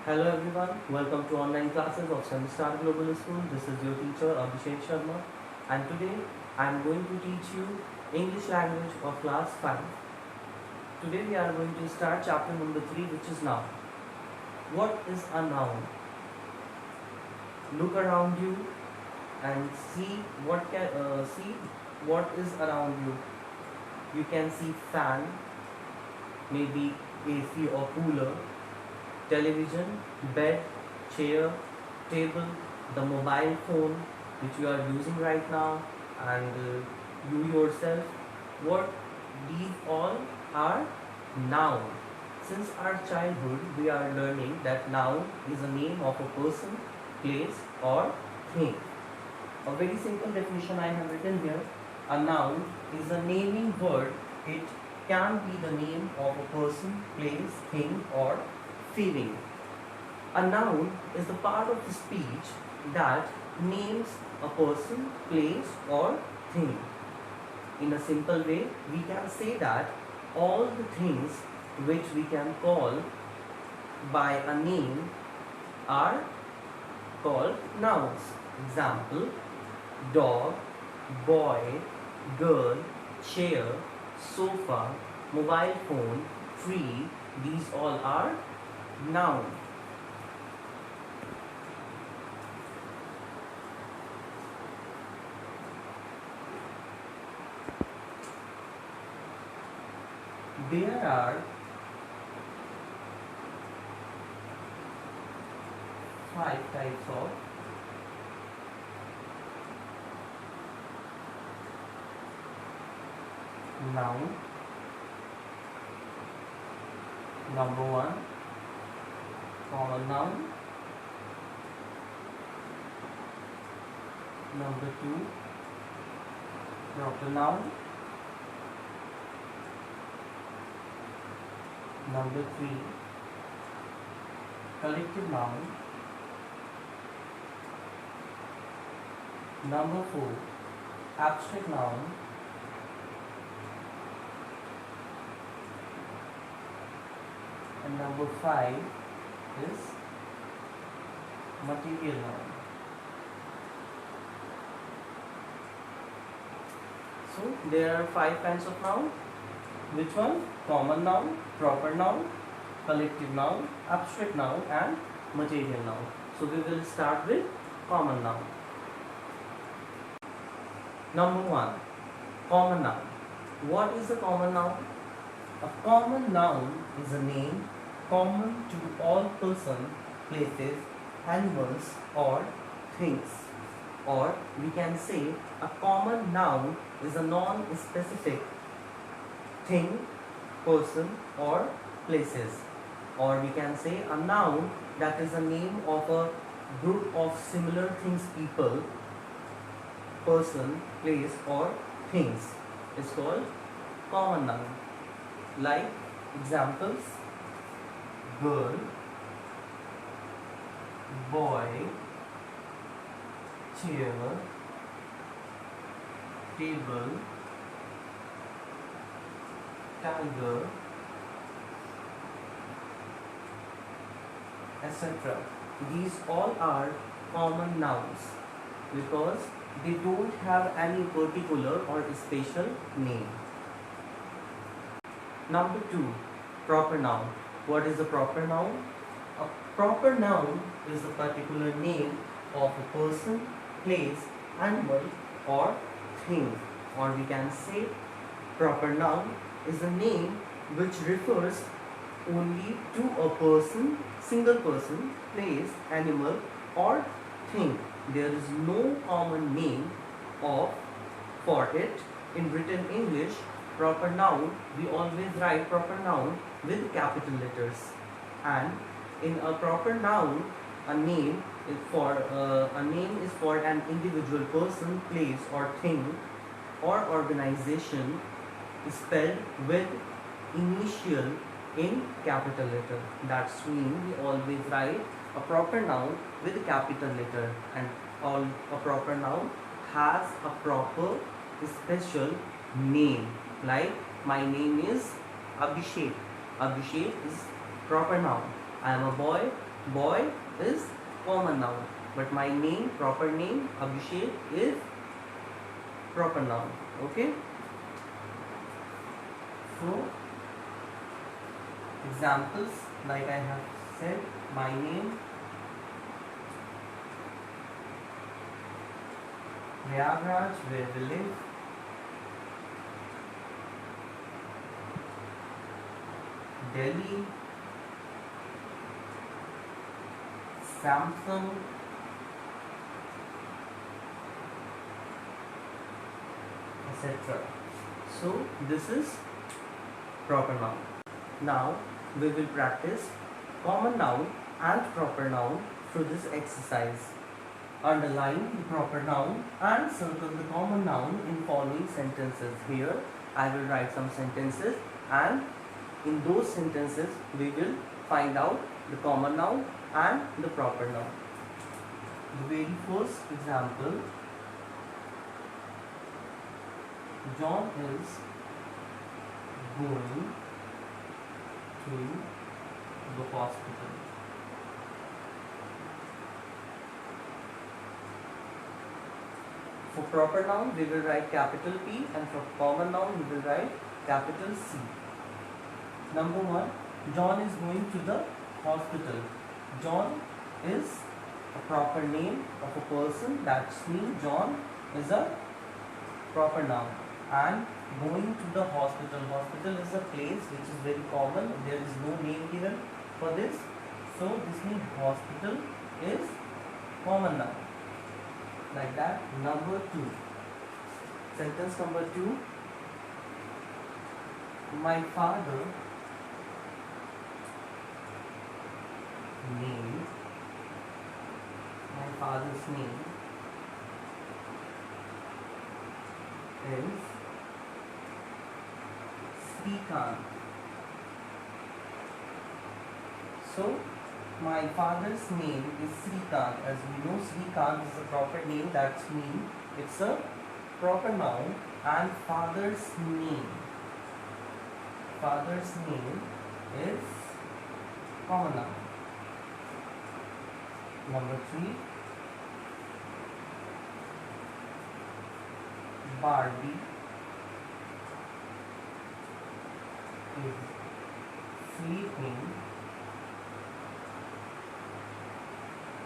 Hello everyone, welcome to online classes of Semstar Global School. This is your teacher Abhishek Sharma, and today I am going to teach you English language of class 5. Today we are going to start chapter number 3, which is noun. What is a noun? Look around you and see what is around you. You can see fan, maybe AC or cooler, television, bed, chair, table, the mobile phone which you are using right now, and you yourself. What these all are noun. Since our childhood, we are learning that noun is a name of a person, place, or thing. A very simple definition I have written here. A noun is a naming word. It can be the name of a person, place, thing, or feeling. A noun is the part of the speech that names a person, place, or thing. In a simple way, we can say that all the things which we can call by a name are called nouns. Example: dog, boy, girl, chair, sofa, mobile phone, tree. These all are noun. There are 5 types of noun. Number 1, common noun. Number 2, proper noun. Number 3, collective noun. Number 4, abstract noun. And number 5 is material noun. So there are 5 kinds of noun. Which one? Common noun, proper noun, collective noun, abstract noun, and material noun. So we will start with common noun. Number 1, common noun. What is a common noun? A common noun is a name common to all persons, places, animals, or things. Or we can say a common noun is a non-specific thing, person, or places. Or we can say a noun that is a name of a group of similar things, people, person, place, or things is called common noun. Like examples: girl, boy, chair, table, tiger, etc. These all are common nouns because they don't have any particular or special name. Number 2, proper noun. What is a proper noun? A proper noun is a particular name of a person, place, animal, or thing. Or we can say proper noun is a name which refers only to a person, single person, place, animal, or thing. There is no common name of for it. In written English, proper noun, we always write proper noun with capital letters. And in a proper noun, a name is for an individual person, place, or thing, or organization spelled with initial in capital letter. That's mean we always write a proper noun with a capital letter, and all a proper noun has a proper special name. Like my name is Abhishek. Abhishek is proper noun. I am a boy. Boy is common noun, but my name, proper name, Abhishek, is proper noun. Okay. So examples like I have said, my name, Prayagraj, where we live, Delhi, Samsung, etc. So this is proper noun. Now we will practice common noun and proper noun through this exercise. Underline the proper noun and circle the common noun in following sentences. Here I will write some sentences, and in those sentences we will find out the common noun and the proper noun. The very first example, John is going to the hospital. For proper noun we will write capital P, and for common noun we will write capital C. Number 1, John is going to the hospital. John is a proper name of a person, that means John is a proper noun. And going to the hospital, hospital is a place which is very common, there is no name given for this, so this means hospital is common noun, like that. Number 2, sentence number 2, my father name, my father's name is Srikant. So my father's name is Srikant. As we know, Srikant is a proper name, that means it's a proper noun. And father's name is common noun. Number 3, Barbie is sleeping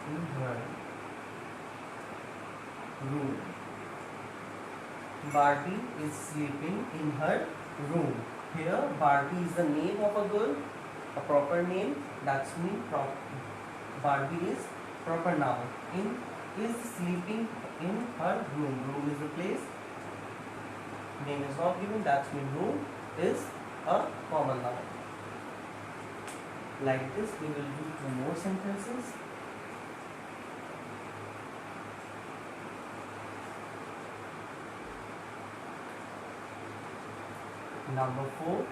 in her room. Barbie is sleeping in her room. Here Barbie is the name of a girl, a proper name, that's mean Barbie is proper noun. Is sleeping in her room. Room is the place. Name is not given, that's mean room is a common noun. Like this we will do 2 more sentences. Number 4,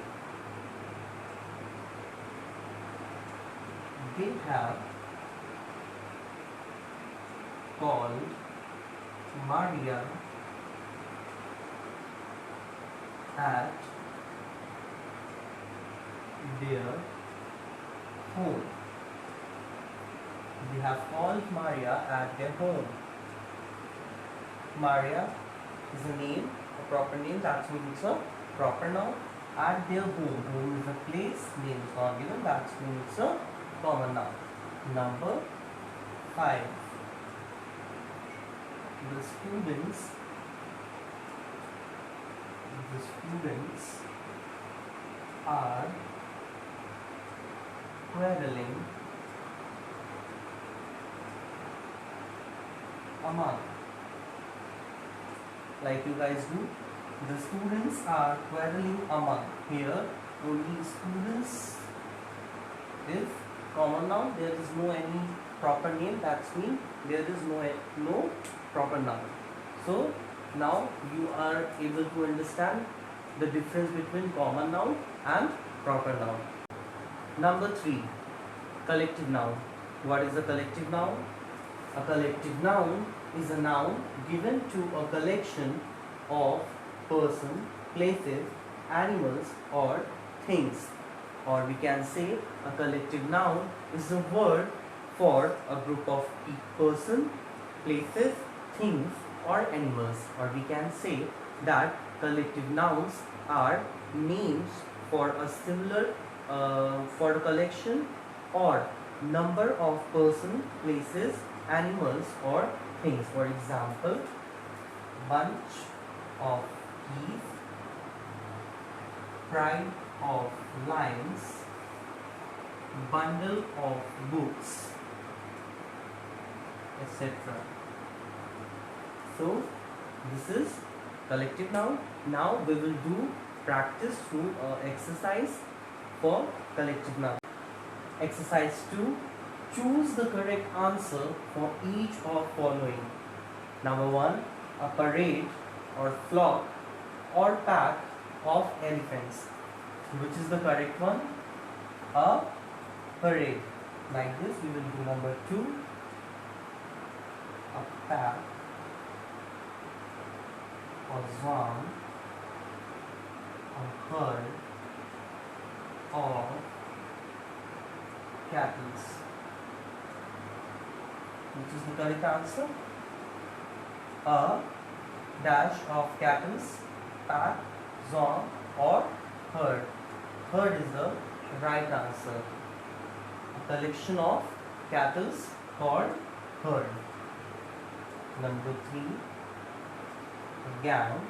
they have called Maria at their home. They have called Maria at their home. Maria is a name, a proper name, that means it's a proper noun. At their home, home is a place, name is not given, that means it's a common noun. Number 5, the students are quarreling among. Like you guys do, the students are quarreling among. Here only students is common noun, there is no any proper name, that's mean there is no proper noun. So now you are able to understand the difference between common noun and proper noun. Number 3, collective noun. What is a collective noun? A collective noun is a noun given to a collection of person, places, animals or things. Or we can say a collective noun is a word for a group of person, places, things or animals. Or we can say that collective nouns are names for a similar for a collection or number of person, places, animals or things. For example, bunch of keys, pride of lions, bundle of books, etc. So this is collective noun. Now we will do practice through exercise for collective noun. Exercise 2. Choose the correct answer for each of following. Number 1. A parade or flock or pack of elephants. Which is the correct one? A parade. Like this we will do. Number 2. A pack or swarm or herd of cattle. Which is the correct answer? A dash of cattle, pack, swarm or herd. Herd is the right answer. A collection of cattle called herd. Number 3. A gang,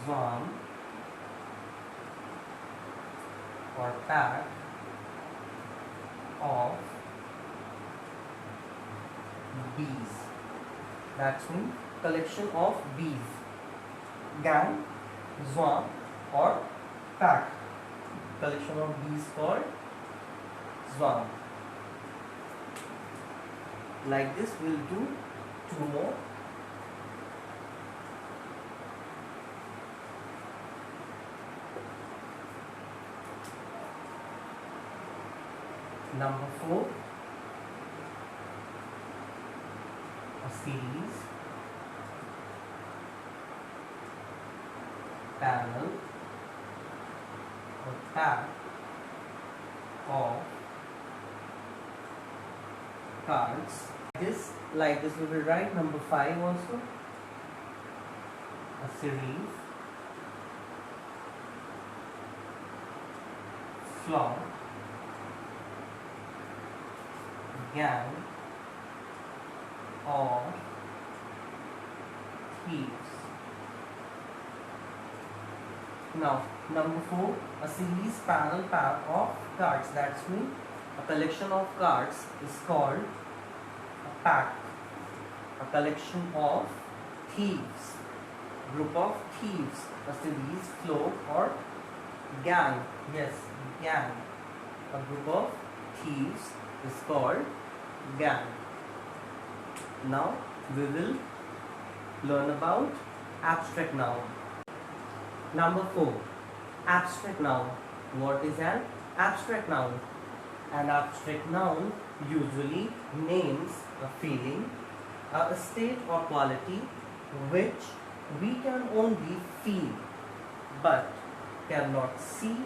swarm or pack of bees. That's mean collection of bees. Gang, swarm or pack. Collection of bees called swarm. Like this we'll do 2 more. Number 4. A series, panel or pack of cards. Like this we will write. Number 5 also. A series, flock, gang of thieves. Now, number 4, a series, panel, pack of cards. That's mean a collection of cards is called a pack. A collection of thieves, group of thieves. A series, flock or gang. Yes, gang. A group of thieves is called gang. Now we will learn about abstract noun. Number 4. Abstract noun. What is an abstract noun? An abstract noun usually names a feeling, a state or quality which we can only feel but cannot see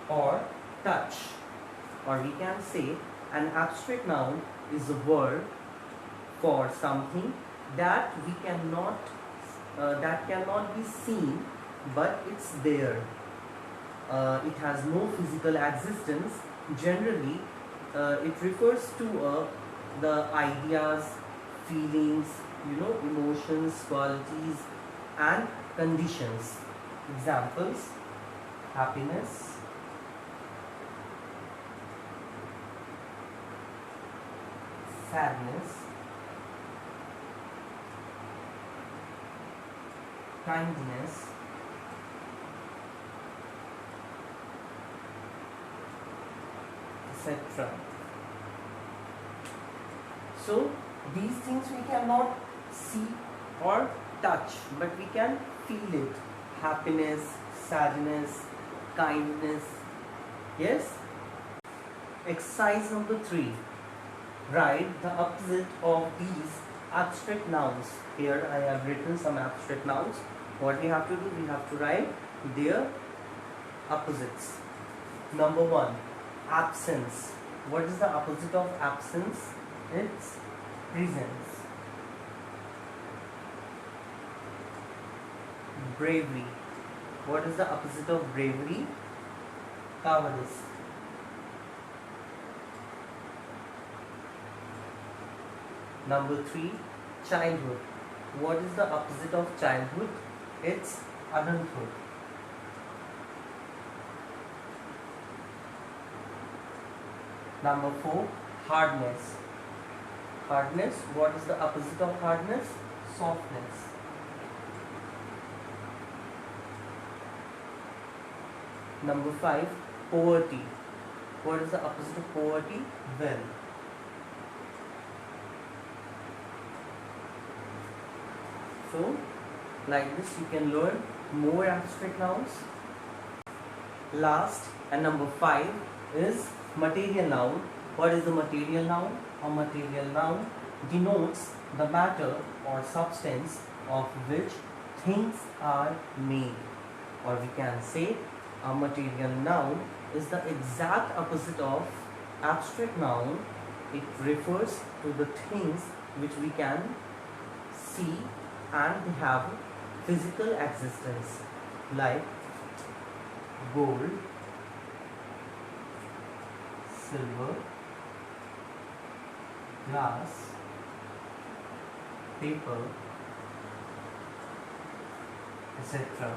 or touch. Or we can say an abstract noun is a word for something that we cannot that cannot be seen but it's there. It has no physical existence. Generally it refers to the ideas, feelings, emotions, qualities and conditions. Examples: happiness, sadness, kindness, etc. So these things we cannot see or touch, but we can feel it. Happiness, sadness, kindness. Yes? Exercise number 3. Write the opposite of these abstract nouns. Here I have written some abstract nouns. What we have to do? We have to write their opposites. Number 1. Absence. What is the opposite of absence? It's presence. Bravery. What is the opposite of bravery? Cowardice. Number 3, childhood. What is the opposite of childhood? It's adulthood. Number 4, hardness. Hardness. What is the opposite of hardness? Softness. Number 5, poverty. What is the opposite of poverty? Wealth. So, like this you can learn more abstract nouns. Last and number 5 is material noun. What is the material noun? A material noun denotes the matter or substance of which things are made. Or we can say a material noun is the exact opposite of abstract noun. It refers to the things which we can see and they have physical existence, like gold, silver, glass, paper, etc.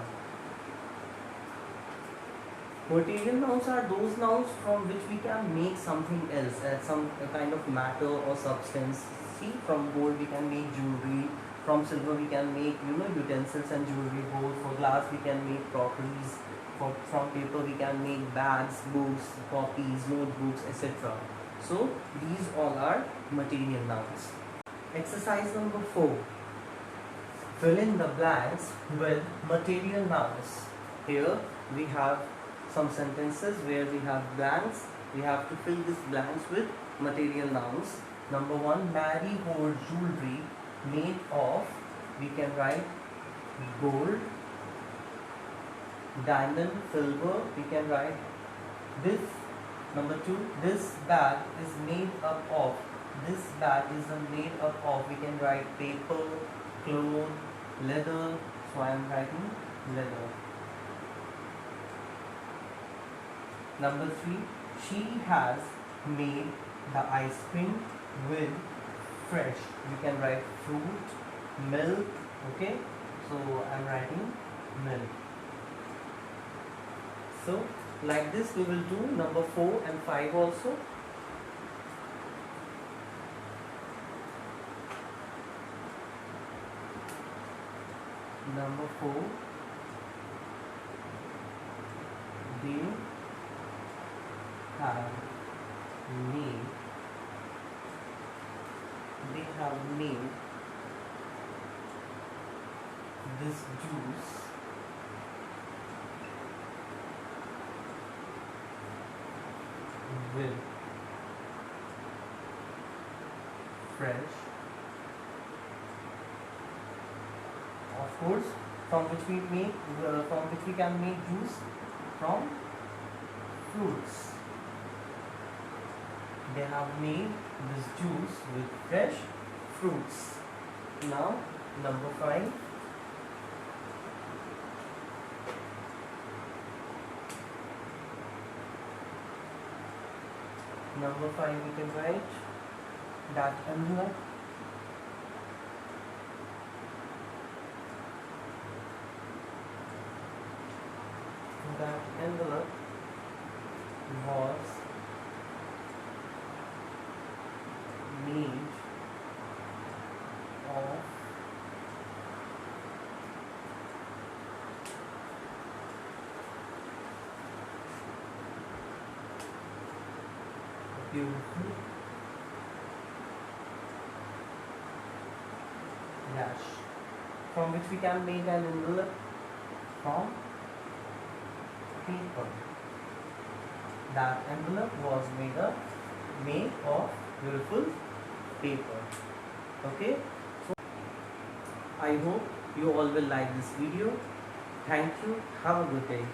Material nouns are those nouns from which we can make something else, some kind of matter or substance. See, from gold we can make jewelry, from silver we can make utensils and jewelry. Both for glass we can make crockeries. From paper we can make bags, books, copies, notebooks, etc. So these all are material nouns. Exercise number 4. Fill in the blanks with material nouns. Here we have some sentences where we have blanks. We have to fill these blanks with material nouns. Number 1, Mary wore jewelry made of, we can write gold, diamond, silver, we can write this. Number 2, this bag is made up of, this bag is made up of, we can write paper, cloth, leather, so I am writing leather. Number 3, she has made the ice cream with fresh, we can write fruit, milk, okay, so I am writing milk. So like this we will do number 4 and 5 also. Number 4, they have made this juice with fresh, of course, from which we can make juice from fruits. They have made this juice with fresh fruits. Now number 5. Number 5 we can write that envelope was made of beautiful dash, from which we can make an envelope from paper. That envelope was made of beautiful paper. Okay, so I hope you all will like this video. Thank you. Have a good day.